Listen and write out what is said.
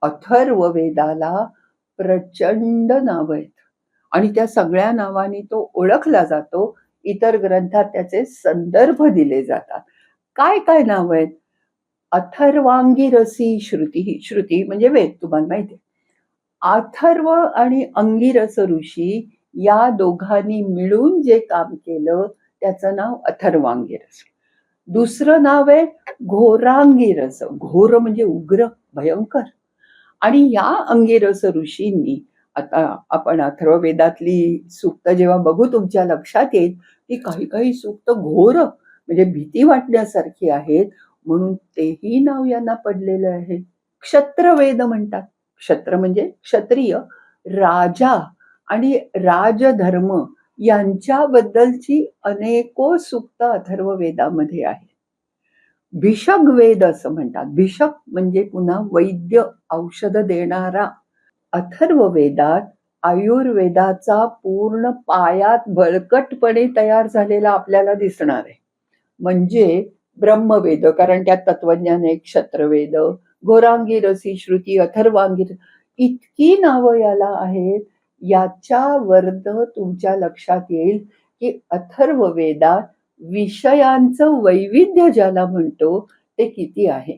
अथर्ववेदाला प्रचंड नावं आहेत आणि त्या सगळ्या नावांनी तो ओळखला जातो. इतर ग्रंथात त्याचे संदर्भ दिले जातात. काय काय नावं आहेत? अथर्वांगिरसी श्रुती, श्रुती म्हणजे वेद, तुम्हाला माहिती आहे. अथर्व आणि अंगिरस ऋषी या दोघांनी मिळून जे काम केलं त्याचं नाव अथर्वांगिरस. दुसरं नाव आहे घोरांगिरस. घोर म्हणजे उग्र, भयंकर. आणि या अंगिरस ऋषींनी, आता आपण अथर्ववेदातली सूक्त जेव्हा बघू तुमच्या लक्षात येईल की काही काही सूक्त घोर म्हणजे भीती वाटण्यासारखी आहेत, म्हणून तेही नाव यांना पडलेलं आहे. क्षत्रवेद म्हणतात. क्षत्र म्हणजे क्षत्रिय, राजा आणि राजधर्म यांच्याबद्दलची अनेको सूक्त अथर्ववेदामध्ये आहेत. भिषग वेद असं म्हणतात. भिषक म्हणजे पुन्हा वैद्य, औषध देणारा. अथर्ववेदात आयुर्वेदाचा पूर्ण पायात बळकटपणे तयार झालेला आपल्याला दिसणार आहे. म्हणजे ब्रह्मवेद, कारण त्यात तत्वज्ञान आहे, क्षत्रवेद, घोरांगिरसी श्रुती, अथर्वांगिर, इतकी नावं याला आहेत. याच्यावरद तुमच्या लक्षात येईल की अथर्ववेदात विषयांचं वैविध्य ज्याला म्हणतो ते किती आहे.